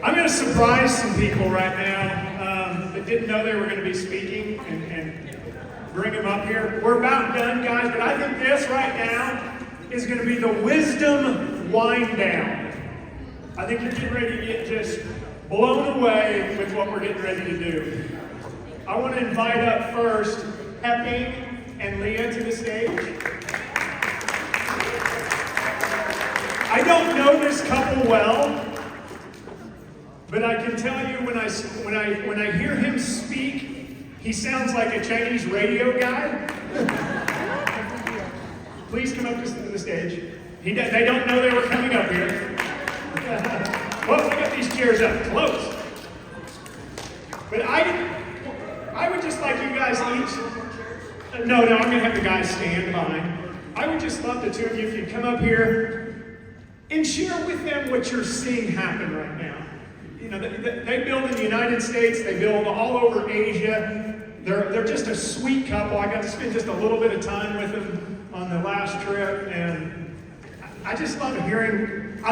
I'm going to surprise some people right now that didn't know they were going to be speaking and bring them up here. We're about done, guys, but I think this right now is going to be the wisdom wind down. I think you're getting ready to get just blown away with what we're getting ready to do. I want to invite up first Epping and Leah to the stage. I don't know this couple well, but I can tell you when I hear him speak, he sounds like a Chinese radio guy. Please come up to the stage. They don't know they were coming up here. Well, look at these chairs up close. But I would just like you guys each. No, I'm going to have the guys stand behind. I would just love the two of you if you'd come up here and share with them what you're seeing happen right now. You know, they build in the United States, they build all over Asia. They're just a sweet couple. I got to spend just a little bit of time with them on the last trip, and I just love hearing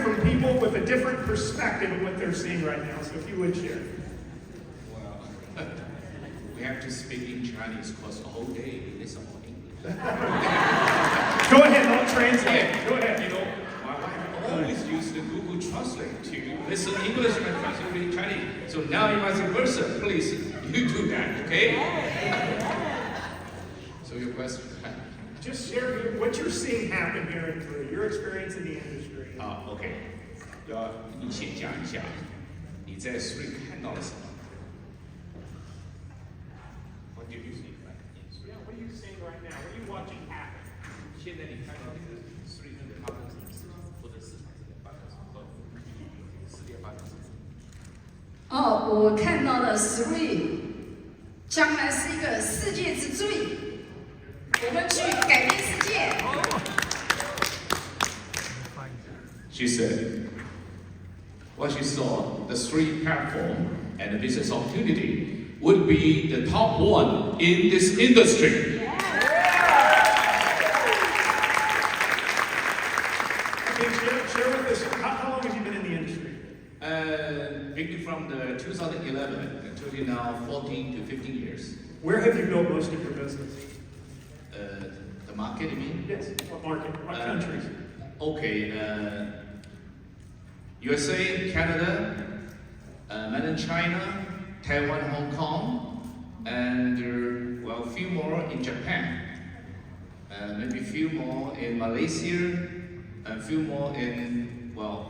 from people with a different perspective of what they're seeing right now. So if you would share. Well, we have to speak in Chinese because the whole day is all English. Go ahead, I'll translate. Go ahead. You know, my wife always used the Google Translate to listen English and translate in Chinese. So now, vice versa, please, you do that, okay? So your question. Just share what you're seeing happen here in Korea, your experience in the industry. OK， 要你先讲一下你在水看到了什么 ？What did you see? Yeah, what are you seeing right now? What are you watching happen? 现在你看到这个水的发展什么事，或者市场正在发展什么，世界发展什么？我看到了 Three 将来是一个世界之最。 我们去改变世界。She said, what she saw, the three platform and the business opportunity would be the top one in this industry. Share with us, how long have you been in the industry? Beginning from the 2011 until now 14 to 15 years. Where have you built most of your business? The market, you mean? Yes. What market? What countries? Okay. USA, Canada, mainland China, Taiwan, Hong Kong, and well, a few more in Japan. Maybe a few more in Malaysia, a few more in, well,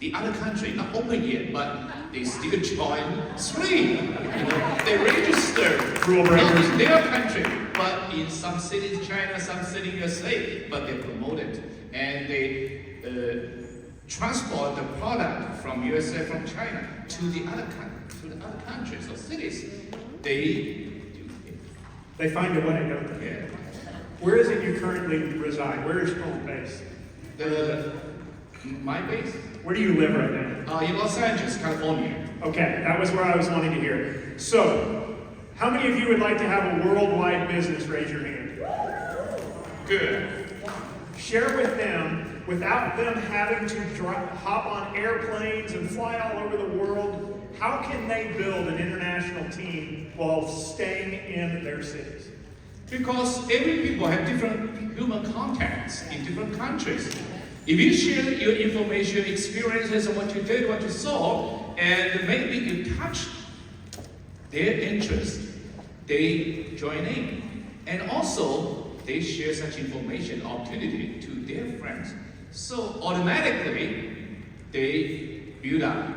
the other country, not open yet, but they still join three. You know, they register rule breakers in their country, but in some cities China, some cities USA, but they promote it and they transport the product from USA, from China to the other countries or cities. They find a way, don't they? Yeah. Where is it you currently reside? Where is your home base? My base? Where do you live right now? In Los Angeles, California. Okay, that was where I was wanting to hear. So, how many of you would like to have a worldwide business? Raise your hand. Good. Share with them, without them having to hop on airplanes and fly all over the world, how can they build an international team while staying in their cities? Because every people have different human contacts in different countries. If you share your information, experiences, and what you did, what you saw, and maybe you touch their interest, they join in. And also, they share such information, opportunity to their friends. So automatically, they build up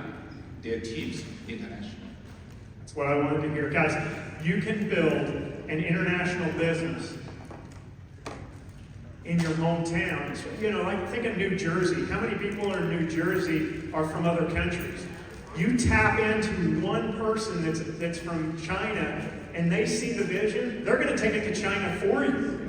their teams internationally. That's what I wanted to hear. Guys, you can build an international business in your hometown. So, you know, like think of New Jersey. How many people in New Jersey are from other countries? You tap into one person that's from China and they see the vision, they're going to take it to China for you.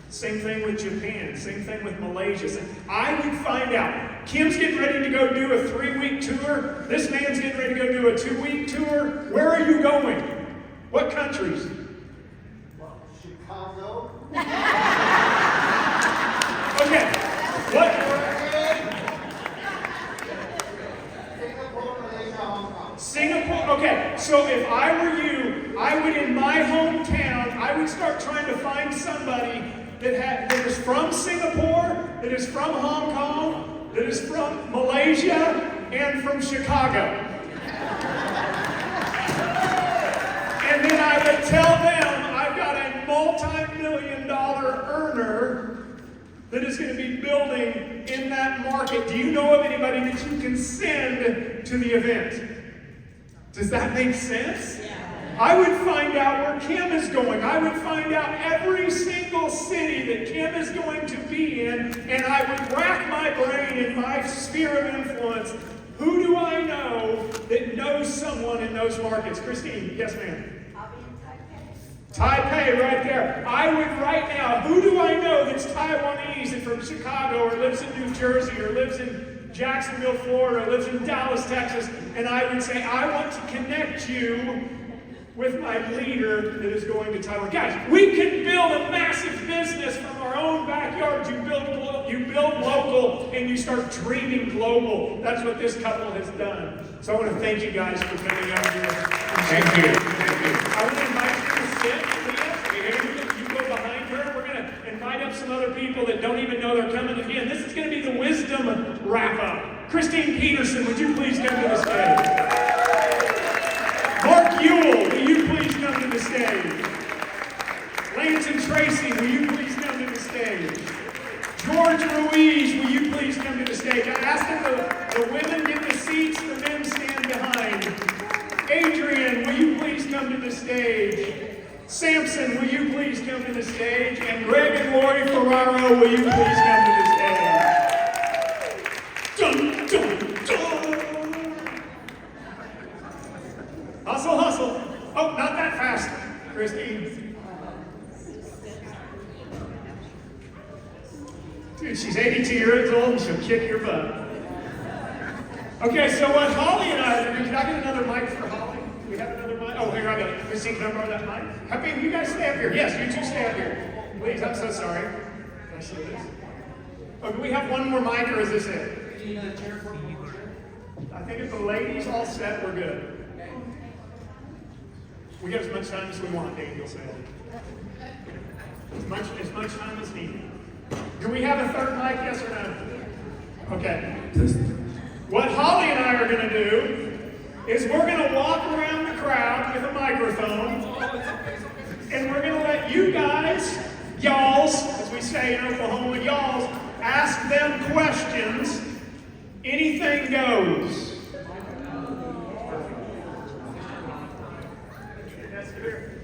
Same thing with Japan, same thing with Malaysia. I would find out, Kim's getting ready to go do a 3-week tour, this man's getting ready to go do a 2-week tour. Where are you going? What countries? Well, Chicago. Okay, what? Singapore, okay, so if I were you, I would in my hometown, I would start trying to find somebody that is from Singapore, that is from Hong Kong, that is from Malaysia, and from Chicago. And then I would tell them I've got a multi-million-dollar earner that is going to be building in that market. Do you know of anybody that you can send to the event? Does that make sense? Yeah. I would find out where Kim is going. I would find out every single city that Kim is going to be in, and I would rack my brain in my sphere of influence. Who do I know that knows someone in those markets? Christine, yes ma'am. I'll be in Taipei. Taipei, right there. I would right now, who do I know that's Taiwanese and from Chicago or lives in New Jersey or lives in Jacksonville, Florida, or lives in Dallas, Texas, and I would say, I want to connect you with my leader that is going to Taiwan. Guys, we can build a massive business from our own backyard. You build local, and you start dreaming global. That's what this couple has done. So I want to thank you guys for coming out here. Thank you. Thank you. I want to invite you to sit, please. You go behind her. We're going to invite up some other people that don't even know they're coming. Again, this is going to be the wisdom wrap-up. Christine Peterson, would you please come to the stage? Mark Ewell, will you please come to the stage? Lance and Tracy, will you please come to the stage? George Ruiz, will you please come to the stage? I asked them the women get the seats, the men stand behind. Adrian, will you please come to the stage? Samson, will you please come to the stage? And Greg and Lori Ferraro, will you please come to the stage? Dun, dun, dun. Hustle, hustle. Oh, not that fast, Christine. Dude, she's 82 years old and she'll kick your butt. Okay, so what Holly and I are doing, can I get another mic for Holly? Do we have another mic? Oh, here I got it. Christine, can I borrow that mic? Happy, you guys stay up here. Yes, you two stay up here. Please, I'm so sorry. Can I see this? Oh, do we have one more mic or is this it? I think if the ladies all set, we're good. We got as much time as we want, Daniel said. As much time as needed. Do we have a third mic, yes or no? Okay. What Holly and I are going to do is we're going to walk around the crowd with a microphone, and we're going to let you guys, y'alls, as we say in Oklahoma, y'alls, ask them questions. Anything goes.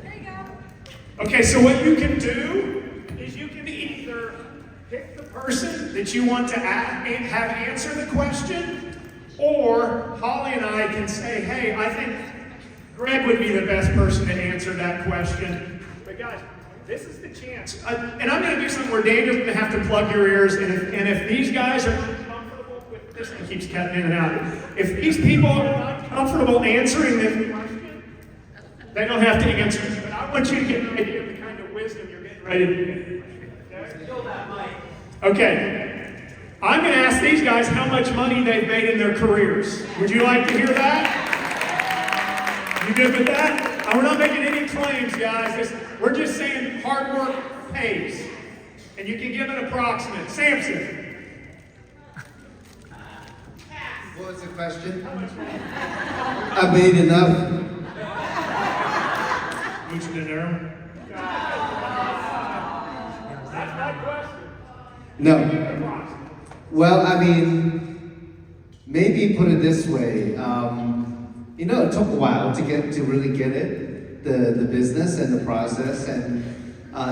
There you go. Okay, so what you can do is you can either pick the person that you want to have answer the question, or Holly and I can say, hey, I think Greg would be the best person to answer that question. But guys, this is the chance. And I'm going to do something where Daniel's going to have to plug your ears, and if these guys are uncomfortable with this, thing keeps cutting in and out. If these people are uncomfortable answering this question, they don't have to answer it. But I want you to get an idea of the kind of wisdom you're getting ready to get. Fill that mic. Okay. I'm going to ask these guys how much money they've made in their careers. Would you like to hear that? You good with that? We're not making any claims, guys. We're just saying hard work pays. And you can give an approximate. Samson. What was the question? I made enough. Mucho dinero. That's my question. No. Well, I mean, maybe put it this way. It took a while to really get it, the business and the process. And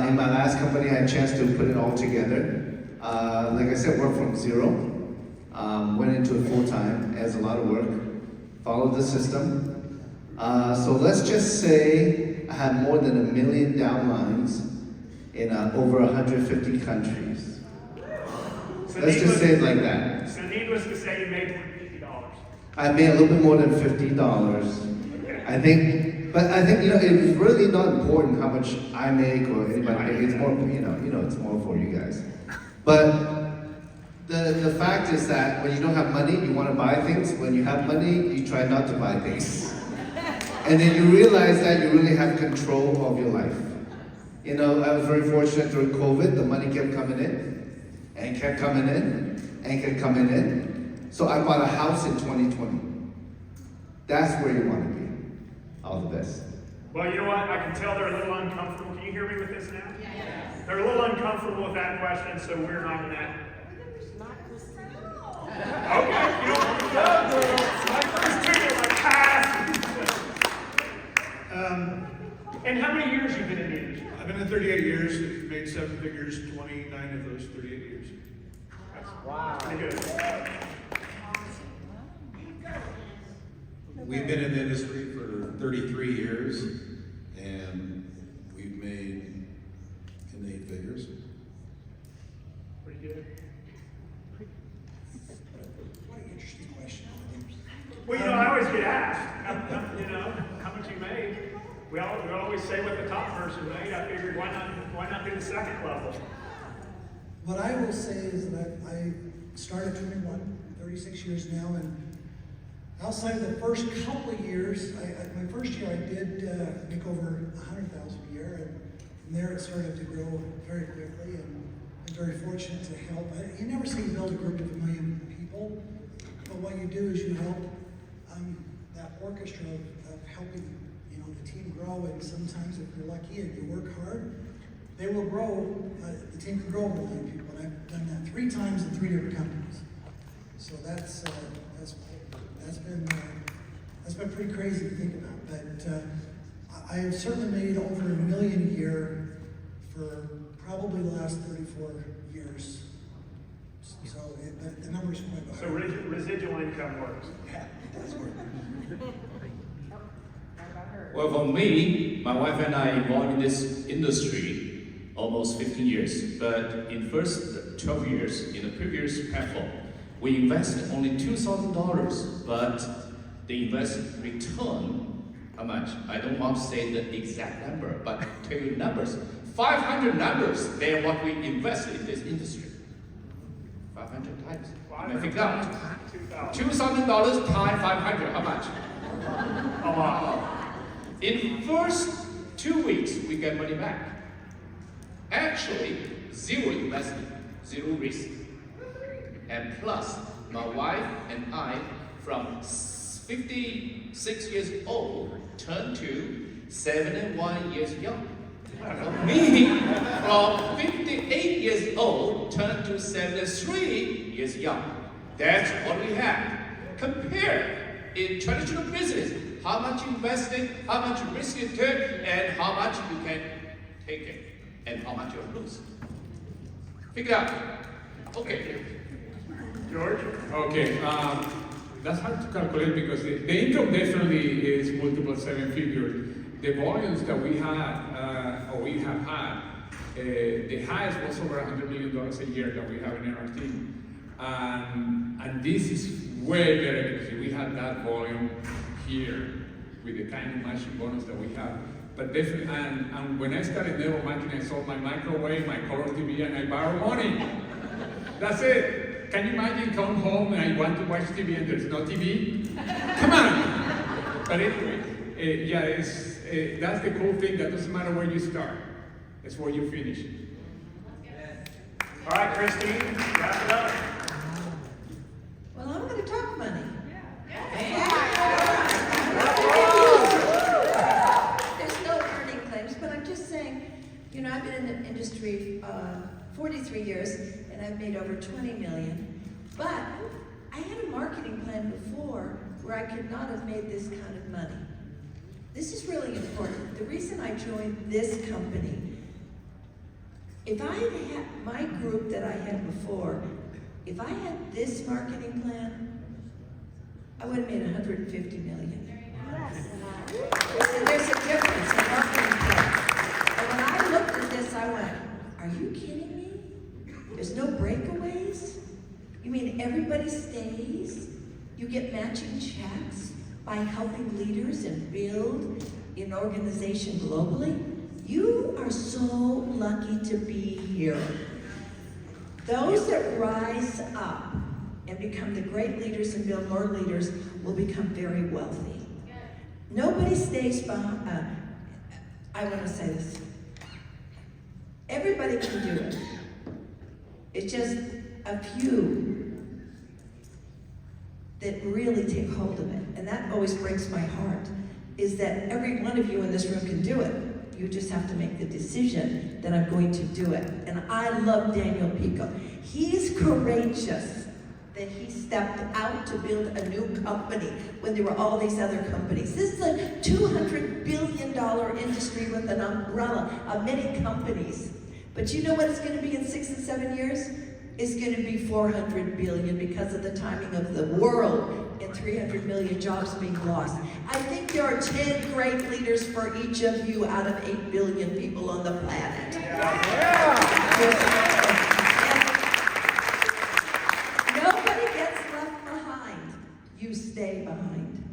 in my last company, I had a chance to put it all together. Like I said, worked from zero. Went into it full time, as a lot of work. Followed the system. So let's just say I had more than 1 million downlines in over 150 countries. So Let's just say it like that. So needless to say, you made $50. I made a little bit more than $50. Okay. I think it's really not important how much I make or anybody make. It's more, it's more for you guys. But The fact is that when you don't have money, you want to buy things. When you have money, you try not to buy things. And then you realize that you really have control of your life. You know, I was very fortunate during COVID. The money kept coming in, and kept coming in, and kept coming in. So I bought a house in 2020. That's where you want to be. All the best. Well, you know what? I can tell they're a little uncomfortable. Can you hear me with this now? Yes. They're a little uncomfortable with that question, so we're not in that. Okay, you know, my first two are like pass. And how many years you've been in the industry? I've been in 38 years, made 7 figures, 29 of those 38 years. Wow. Pretty good. We've been in the industry for 33 years, and we've made in the 8 figures. Pretty good. What an interesting question. Well, you know, I always get asked, you know, how much you made. We always say what the top person made. I figured why not do the second level? What I will say is that I started 21, 36 years now, and outside of the first couple of years, my first year I did make over $100,000 a year, and from there it started to grow very quickly, and I'm very fortunate to help. You never see you build a group of 1 million people, but what you do is you help that orchestra of helping the team grow, and sometimes if you're lucky and you work hard, they will grow, the team can grow over 1 million people, and I've done that 3 times in 3 different companies. So that's been pretty crazy to think about, but I have certainly made over $1 million a year for probably the last 34 years. So the numbers quite So residual income works. Yeah, it does work. Well, for me, my wife and I involved in this industry almost 15 years. But in first 12 years, in the previous platform, we invested only $2,000, but the investment return, how much? I don't want to say the exact number, but tell you numbers. 500 numbers than what we invested in this industry. 500 times. You may figure out. $2,000 times 500, how much? A lot. In first 2 weeks, we get money back. Actually, 0 investment, 0 risk. And plus, my wife and I, from 56 years old, turned to 71 years young. Me, from 58 years old, turned to 73 years young. That's what we have. Compare in traditional business, how much you invested, how much risk you took, and how much you can take it, and how much you lose. Figure out. Okay. George? Okay, that's hard to calculate because the income definitely is multiple 7 figures. The volumes that we had, or we have had, the highest was over $100 million a year that we have in our team. And this is way better because we had that volume here with the kind of matching bonus that we have. But definitely, and when I started network marketing, I sold my microwave, my color TV, and I borrowed money. That's it. Can you imagine come home and I want to watch TV and there's no TV? Come on! But anyway, yeah, that's the cool thing. That doesn't matter where you start. It's where you finish. All right, Christine, wrap it up. Well, I'm going to talk money. There's no earning claims, but I'm just saying, I've been in the industry 43 years, and I've made over 20 million. But I had a marketing plan before where I could not have made this kind of money. This is really important. The reason I joined this company, if I had my group that I had before, if I had this marketing plan, I would have made 150 million. And there's a difference in marketing plan. And when I looked at this, I went, are you kidding me? There's no breakaways? You mean everybody stays? You get matching checks by helping leaders and build an organization globally? You are so lucky to be here. Those that rise up and become the great leaders and build more leaders will become very wealthy. Nobody stays behind. I want to say this. Everybody can do it. It's just a few that really take hold of it. And that always breaks my heart, is that every one of you in this room can do it. You just have to make the decision that I'm going to do it. And I love Daniel Pico. He's courageous that he stepped out to build a new company when there were all these other companies. This is a $200 billion industry with an umbrella of many companies. But you know what it's going to be in 6 and 7 years? It's going to be 400 billion because of the timing of the world and 300 million jobs being lost. I think there are 10 great leaders for each of you out of 8 billion people on the planet. Nobody gets left behind. You stay behind.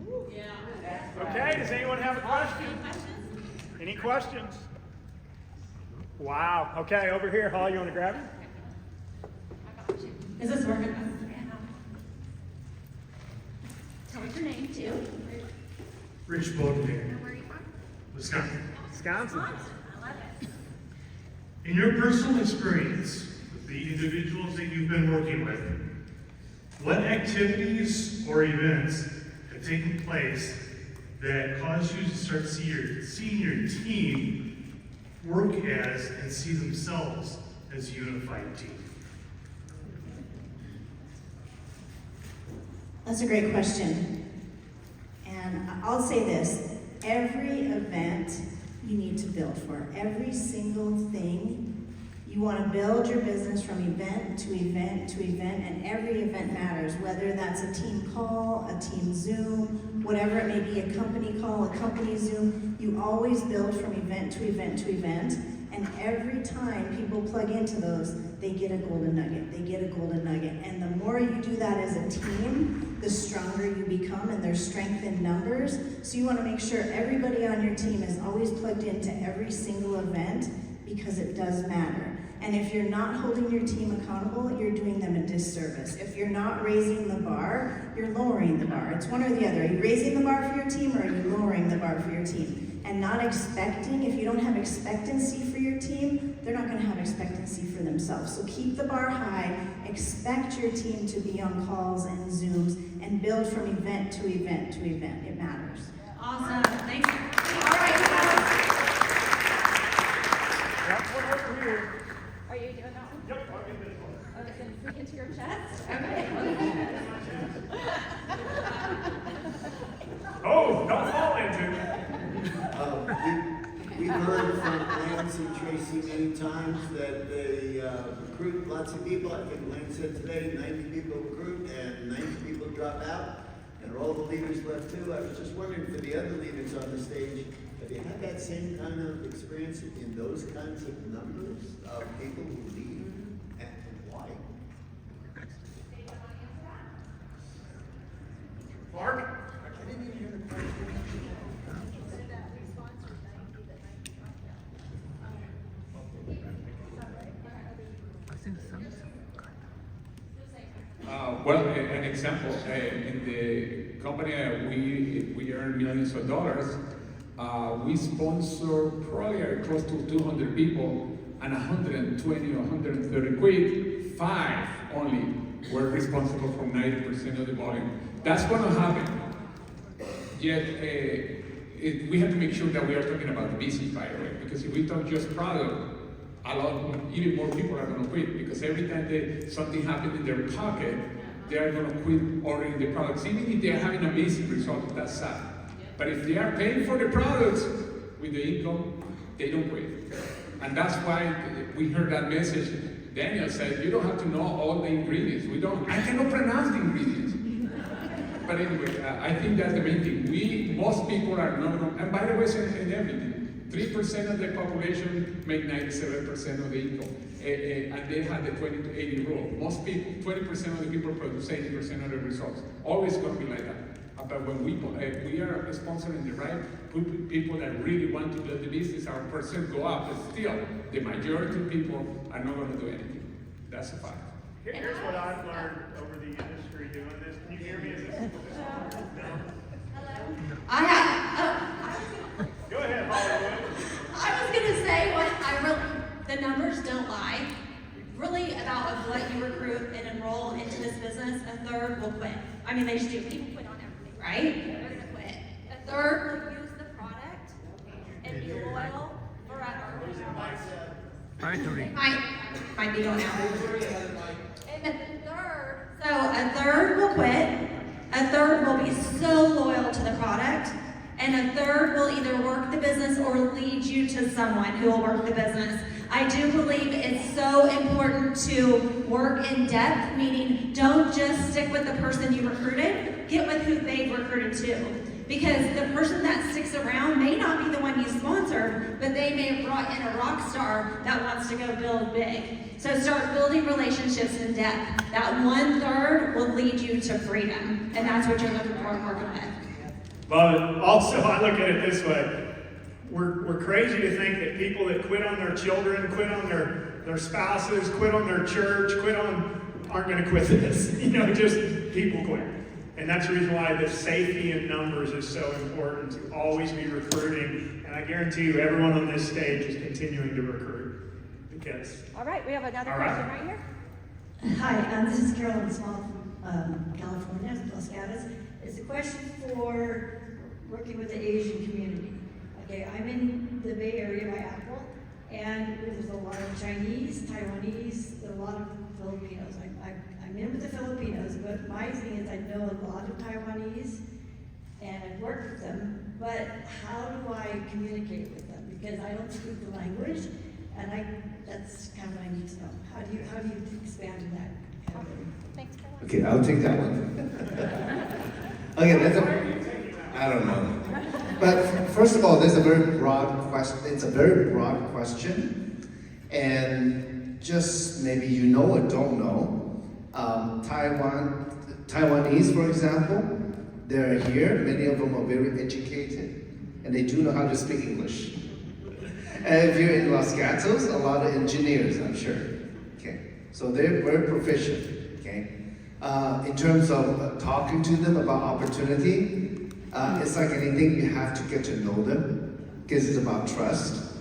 Okay, does anyone have a question? Any questions? Wow. Okay, over here, Holly, you want to grab it? Is this working? Tell us your name too. Rich Baudelaire, And where are you from? Wisconsin. Wisconsin. I love it. In your personal experience with the individuals that you've been working with, what activities or events have taken place that caused you to start seeing your team work as and see themselves as a unified team? That's a great question. And I'll say this, every event you need to build for. Every single thing, you want to build your business from event to event to event, and every event matters, whether that's a team call, a team Zoom, whatever it may be, a company call, a company Zoom. You always build from event to event to event, and every time people plug into those, they get a golden nugget. They get a golden nugget. And the more you do that as a team, the stronger you become, and there's strength in numbers. So you want to make sure everybody on your team is always plugged into every single event, because it does matter. And if you're not holding your team accountable, you're doing them a disservice. If you're not raising the bar, you're lowering the bar. It's one or the other. Are you raising the bar for your team, or are you lowering the bar for your team? And not expecting, if you don't have expectancy for your team, they're not going to have expectancy for themselves. So keep the bar high, expect your team to be on calls and Zooms, and build from event to event to event. It matters. Awesome. Thank you. All right. That's one over here. Are you doing that one? Yep, I'll get this one. Oh, it's going to sneak into your chest? Okay. Oh, don't fall into it. We've heard from Lance and Tracy many times that they recruit lots of people. I think Lance said today 90 people recruit and 90 people drop out, and all the leaders left too. I was just wondering, for the other leaders on the stage, have you had that same kind of experience in those kinds of numbers of people who leave, and why? Mark? I didn't even hear the question. Well, an example, in the company we earn millions of dollars, we sponsor probably close to 200 people, and 120 or 130 quit. 5 only were responsible for 90% of the volume. That's going to happen. Yet, we have to make sure that we are talking about the business, by the way, because if we talk just product, even more people are going to quit, because every time something happens in their pocket, they are going to quit ordering the products. Even if they are having amazing results, that's sad. But if they are paying for the products with the income, they don't quit. And that's why we heard that message. Daniel said, you don't have to know all the ingredients. I cannot pronounce the ingredients. But anyway, I think that's the main thing. Most people are not going, and by the way, in everything. 3% of the population make 97% of the income, and they have the 20 to 80 rule. Most people, 20% of the people produce 80% of the results. Always going to be like that. But when we are sponsoring the right people that really want to build the business, our percent go up. But still, the majority of people are not going to do anything. that's a fact. Here's what I've learned over the industry doing this. Can you hear me? Is this no? I have, Go ahead, Hollywood. I was gonna say the numbers don't lie. Really, about of what you recruit and enroll into this business, a third will quit. I mean, they just do. People quit on everything, right? They're gonna quit. A third will use the product and be loyal forever. Might be going out. And a third will quit. A third will be so loyal to the product. And a third will either work the business or lead you to someone who will work the business. I do believe it's so important to work in depth, meaning don't just stick with the person you recruited, get with who they've recruited too. Because the person that sticks around may not be the one you sponsored, but they may have brought in a rock star that wants to go build big. So start building relationships in depth. That 1/3 will lead you to freedom. And that's what you're looking for and working with. But also, I look at it this way. We're crazy to think that people that quit on their children, quit on their spouses, quit on their church, aren't going to quit this. Just people quit. And that's the reason why the safety in numbers is so important, to always be recruiting. And I guarantee you, everyone on this stage is continuing to recruit. Because. All right, we have another question right here. Hi, this is Carolyn Small from California, Los Gatos. It's a question for working with the Asian community. Okay, I'm in the Bay Area by Apple, and there's a lot of Chinese, Taiwanese, there are a lot of Filipinos. I'm in with the Filipinos, but my thing is I know a lot of Taiwanese, and I've worked with them, but how do I communicate with them? Because I don't speak the language, and that's kind of what I need to know. How do you expand in that category? Thanks, Carolyn. Okay, I'll take that one. Okay, I don't know. But first of all, there's a very broad question. It's a very broad question. And just maybe you know or don't know, Taiwanese, for example, they're here. Many of them are very educated. And they do know how to speak English. And if you're in Los Gatos, a lot of engineers, I'm sure. Okay, so they're very proficient. Okay. In terms of talking to them about opportunity, it's like anything, you have to get to know them, because it's about trust.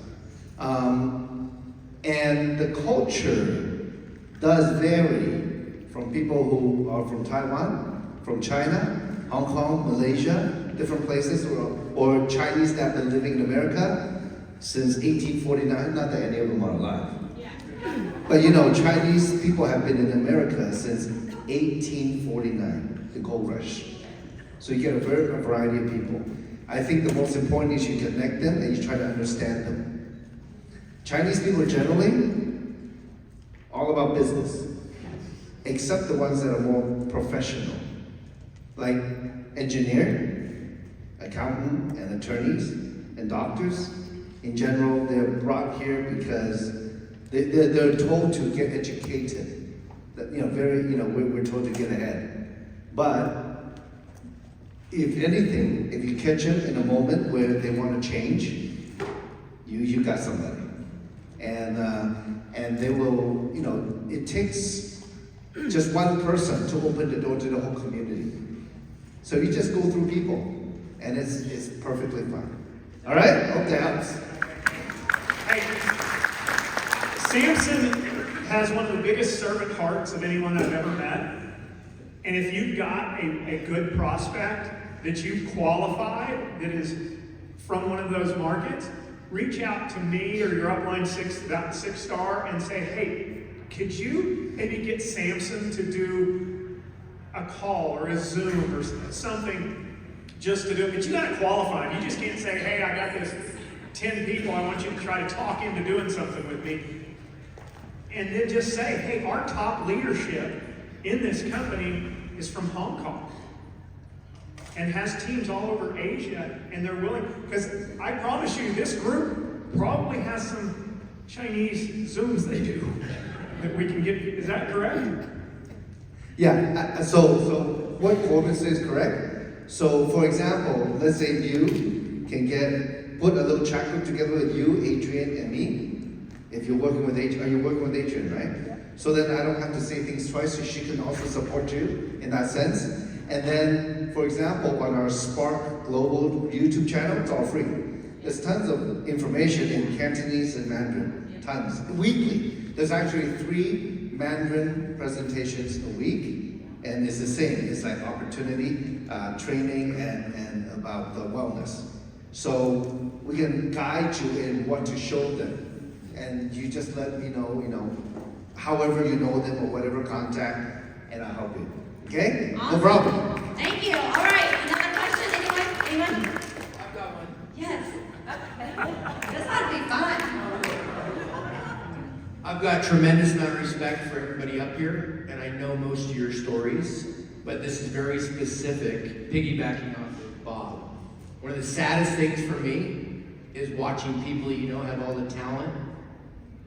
And the culture does vary from people who are from Taiwan, from China, Hong Kong, Malaysia, different places, or Chinese that have been living in America since 1849, not that any of them are alive. But Chinese people have been in America since 1849, the gold rush. So you get a variety of people. I think the most important is you connect them and you try to understand them. Chinese people are generally all about business, except the ones that are more professional, like engineer, accountant, and attorneys, and doctors. In general, they're brought here because they're told to get educated. We're told to get ahead. But if anything, if you catch them in a moment where they want to change, you got somebody. And they will, it takes just one person to open the door to the whole community. So you just go through people, and it's perfectly fine. All right? Hope that helps. Hey, Samson has one of the biggest servant hearts of anyone I've ever met. And if you've got a good prospect that you've qualified that is from one of those markets, reach out to me or your upline six star and say, hey, could you maybe get Samson to do a call or a Zoom or something just to do it? But you got to qualify. You just can't say, hey, I got this 10 people, I want you to try to talk into doing something with me. And then just say, hey, our top leadership in this company is from Hong Kong and has teams all over Asia, and they're willing, because I promise you, this group probably has some Chinese Zooms they do that we can get. Is that correct? Yeah, so what Corbin says is correct. So for example, let's say you can put a little chat group together with you, Adrian, and me. If you're working with Adrian, are you working with Adrian, right? So then I don't have to say things twice, so she can also support you in that sense. And then, for example, on our Spark Global YouTube channel, it's all free. There's tons of information in Cantonese and Mandarin, tons, weekly. There's actually 3 Mandarin presentations a week, and it's the same. It's like opportunity, training, and about the wellness. So we can guide you in what to show them, and you just let me know, however you know them or whatever contact, and I'll help you. Okay? Awesome. No problem. Thank you. All right, another question, anyone? I've got one. Yes. This ought to be fun. I've got tremendous amount of respect for everybody up here, and I know most of your stories, but this is very specific, piggybacking off of Bob. One of the saddest things for me is watching people have all the talent,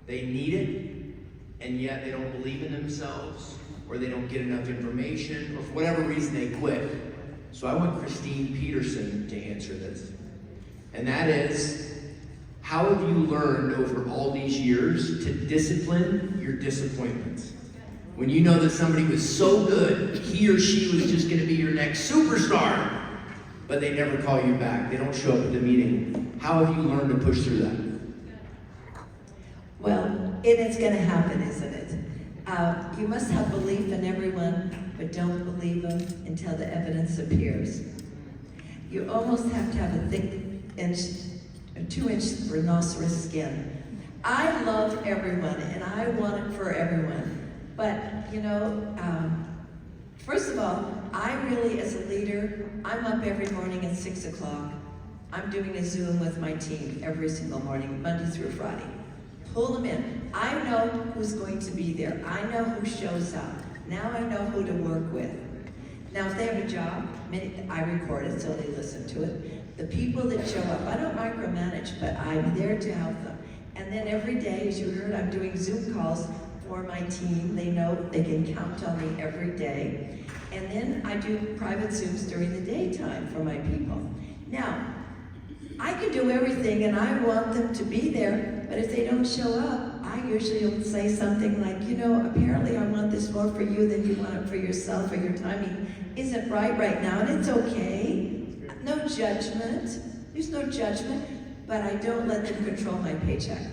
they need it, and yet they don't believe in themselves, or they don't get enough information, or for whatever reason they quit. So I want Christine Peterson to answer this. And that is, how have you learned over all these years to discipline your disappointments? When you know that somebody was so good, he or she was just going to be your next superstar, but they never call you back. They don't show up at the meeting. How have you learned to push through that? Well, and it's going to happen, isn't it? You must have belief in everyone, but don't believe them until the evidence appears. You almost have to have a thick a 2-inch rhinoceros skin. I love everyone, and I want it for everyone. But, first of all, I really, as a leader, I'm up every morning at 6 o'clock. I'm doing a Zoom with my team every single morning, Monday through Friday. Pull them in. I know who's going to be there. I know who shows up. Now I know who to work with. Now, if they have a job, I record it so they listen to it. The people that show up, I don't micromanage, but I'm there to help them. And then every day, as you heard, I'm doing Zoom calls for my team. They know they can count on me every day. And then I do private Zooms during the daytime for my people. Now, I can do everything and I want them to be there, but if they don't show up, I usually will say something like, apparently I want this more for you than you want it for yourself, or your timing isn't right now, and it's okay. No judgment. There's no judgment, but I don't let them control my paycheck.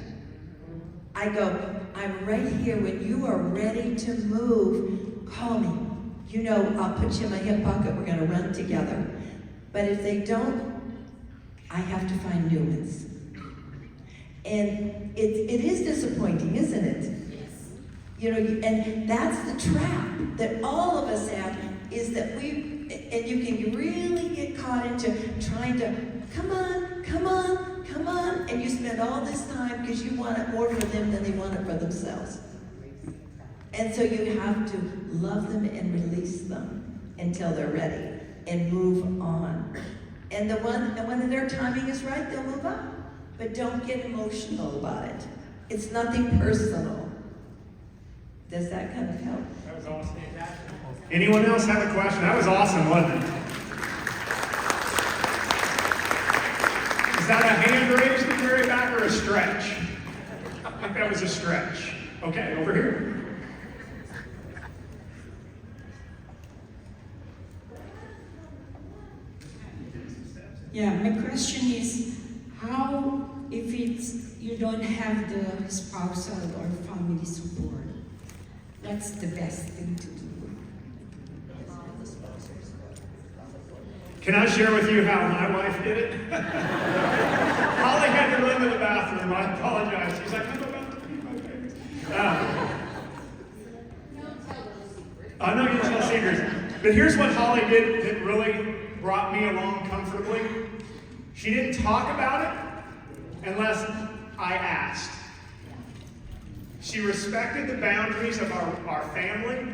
I go, I'm right here. When you are ready to move, call me. I'll put you in my hip pocket. We're going to run together. But if they don't, I have to find new ones. And it is disappointing, isn't it? Yes. And that's the trap that all of us have, is that and you can really get caught into trying to, come on, and you spend all this time because you want it more for them than they want it for themselves. And so you have to love them and release them until they're ready and move on. And when their timing is right, they'll move on. But don't get emotional about it. It's nothing personal. Does that kind of help? That was awesome. Anyone else have a question? That was awesome, wasn't it? Is that a hand raise in the very back or a stretch? I think that was a stretch. Okay, over here. Yeah, my question is, how, if you don't have the spousal or family support, what's the best thing to do? Can I share with you how my wife did it? Holly had to run to the bathroom. I apologize. She's like, I'm about to pee. Okay. I know you tell secrets. But here's what Holly did that really brought me along comfortably. She didn't talk about it unless I asked. She respected the boundaries of our family,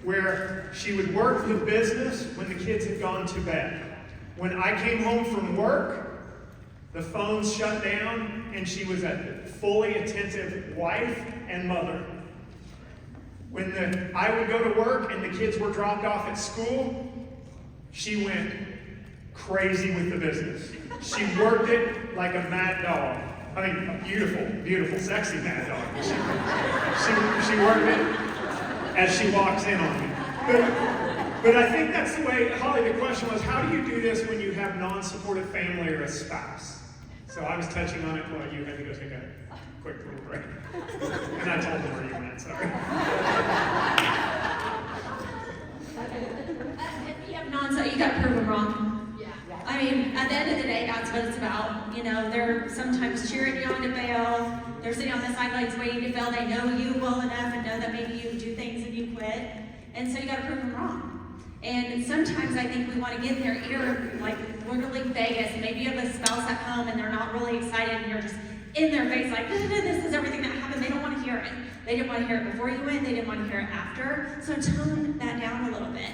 where she would work the business when the kids had gone to bed. When I came home from work, the phones shut down, and she was a fully attentive wife and mother. When I would go to work and the kids were dropped off at school, she went crazy with the business. She worked it like a mad dog. I mean, a beautiful, beautiful, sexy mad dog. She worked it as she walks in on me. But I think that's the way, Holly, the question was, how do you do this when you have non-supportive family or a spouse? So I was touching on it while you had to go take a quick little break. And I told them where you went, sorry. If you have you got to prove them wrong. Yeah. I mean, at the end of the day, that's what it's about. You know, they're sometimes cheering you on to fail. They're sitting on the sidelines waiting to fail. They know you well enough and know that maybe you do things and you quit. And so you got to prove them wrong. And sometimes I think we want to get in their ear, like literally Vegas. Maybe you have a spouse at home and they're not really excited and you're just in their face like, this is everything that happened. They don't want to hear it. They didn't want to hear it before you went. They didn't want to hear it after. So tone that down a little bit.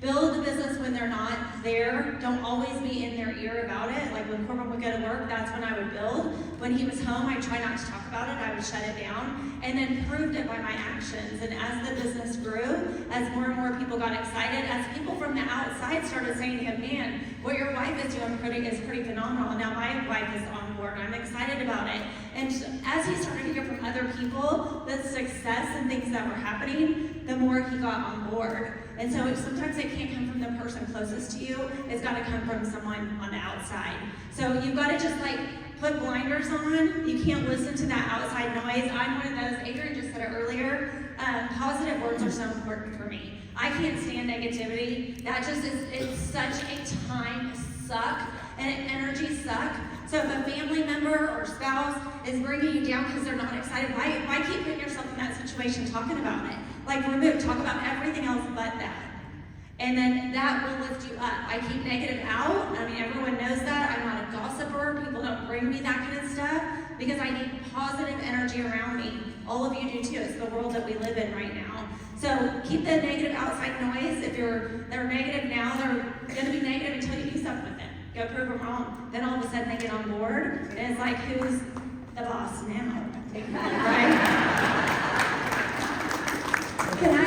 Build the business when they're not there. Don't always be in their ear about it. Like when Corbin would go to work, that's when I would build. When he was home, I try not to talk about it. I would shut it down and then proved it by my actions. And as the business grew, as more and more people got excited, as people from the outside started saying to him, man, what your wife is doing is pretty phenomenal. Now my wife is on board. I'm excited about it. And as he started to hear from other people the success and things that were happening, the more he got on board. And so sometimes it can't come from the person closest to you. It's got to come from someone on the outside. So you've got to just like put blinders on. You can't listen to that outside noise. I'm one of those, Adrian just said it earlier, positive words are so important for me. I can't stand negativity. That just is, it's such a time suck and an energy suck. So if a family member or spouse is bringing you down because they're not excited, why keep putting yourself in that situation talking about it? Like talk about everything else but that. And then that will lift you up. I keep negative out. I mean, everyone knows that. I'm not a gossiper. People don't bring me that kind of stuff because I need positive energy around me. All of you do too. It's the world that we live in right now. So keep the negative outside noise. If they're negative now, they're going to be negative until you do something with it. Go prove them wrong. Then all of a sudden they get on board. And it's like, who's the boss now? Right? Can I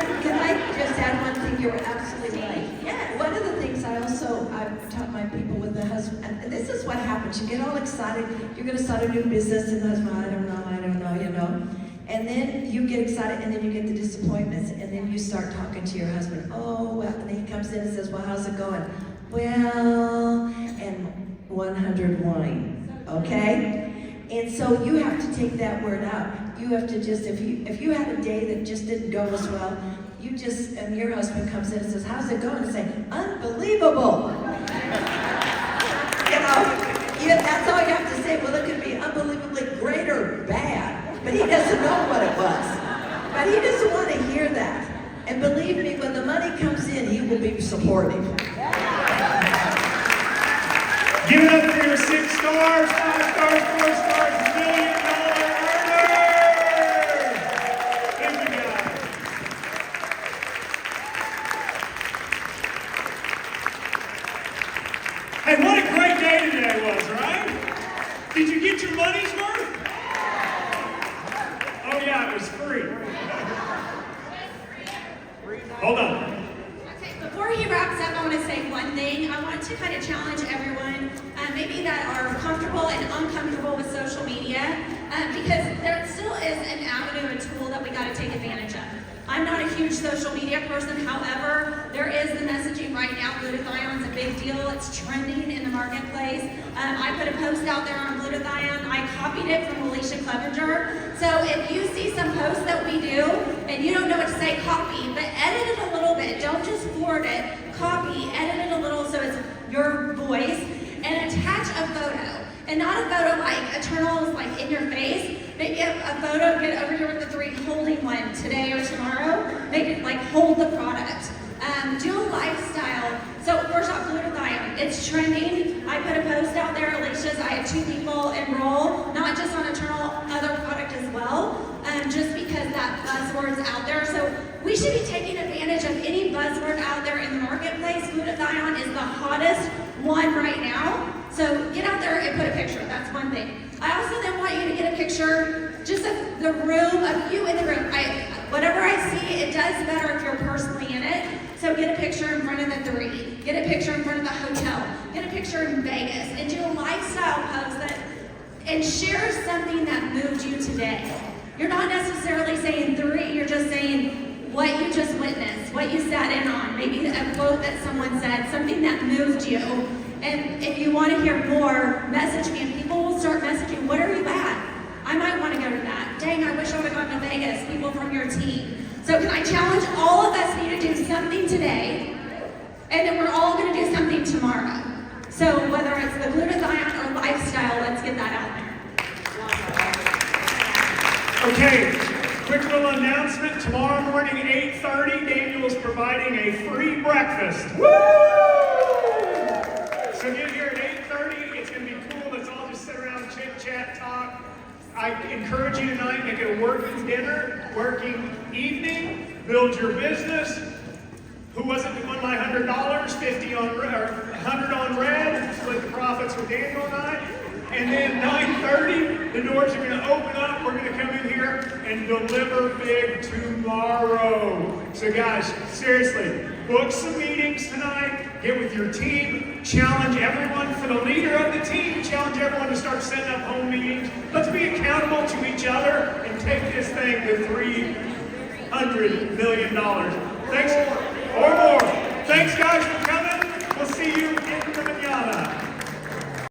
just add one thing? You're absolutely right. Yeah. One of the things I've taught my people with the husband, and this is what happens. You get all excited. You're going to start a new business, and the husband, I don't know, you know. And then you get excited, and then you get the disappointments, and then you start talking to your husband. Oh, well, and then he comes in and says, well, how's it going? Well, and 100 wine, okay? And so you have to take that word out. You have to just, if you had a day that just didn't go as well, you just, and your husband comes in and says, how's it going? And say, unbelievable. That's all you have to say. Well, it could be unbelievably great or bad, but he doesn't know what it was. But he doesn't want to hear that. And believe me, when the money comes in, he will be supportive. Give it up for your 6 stars, 5 stars, 4 stars, $1 million earner! Thank you, guys. Hey, what a great day today was, right? Did you get your money's worth? Oh yeah, it was free. Hold on. Before he wraps up, I want to say one thing. I want to kind of challenge everyone, maybe that are comfortable and uncomfortable with social media, because there still is an avenue, a tool that we got to take advantage of. I'm not a huge social media person, however, there is the messaging right now. Glutathione is a big deal. It's trending in the marketplace. I put a post out there on glutathione. I copied it from Alicia Clevenger. So if you see some posts that we do and you don't know what to say, copy, but edit it a little bit. Don't just forward it. Copy, edit it a little so it's your voice, and attach a photo. And not a photo like Eternal is like in your face. Maybe a photo, get over here with the 3 holding one today or tomorrow. Make it like hold the product. Do a lifestyle. So first off, glutathione, it's trending. I put a post out there, Alicia's. I have 2 people enroll, not just on Eternal, other product as well, just because that buzzword's out there. So we should be taking advantage of any buzzword out there in the marketplace. Glutathione is the hottest one right now. So get out there and put a picture. That's one thing. I also then want you to get a picture just of the room, of you in the room. Whatever I see, it does better if you're personally in it. So get a picture in front of the 3. Get a picture in front of the hotel. Get a picture in Vegas. And do a lifestyle post and share something that moved you today. You're not necessarily saying 3, you're just saying what you just witnessed, what you sat in on, maybe a quote that someone said, something that moved you. And if you want to hear more, message me, and people will start messaging, what are you at? I might want to go to that. Dang, I wish I would have gone to Vegas, people from your team. So can I challenge all of us need to do something today, and then we're all going to do something tomorrow. So whether it's the glutathione or lifestyle, let's get that out there. Okay, quick little announcement. Tomorrow morning, 8:30, Daniel's providing a free breakfast. Woo! So get here at 8:30. It's going to be cool. Let's all just sit around, chit chat, talk. I encourage you tonight, make it a working dinner, working evening, build your business. Who wasn't won my $100? 50 on red, or 100 on red. Split the profits with Daniel and I. And then 9:30, the doors are going to open up. We're going to come in here and deliver big tomorrow. So guys, seriously, book some meetings tonight. Get with your team. Challenge everyone. For the leader of the team, challenge everyone to start setting up home meetings. Let's be accountable to each other and take this thing to $300 million. Thanks. Or more.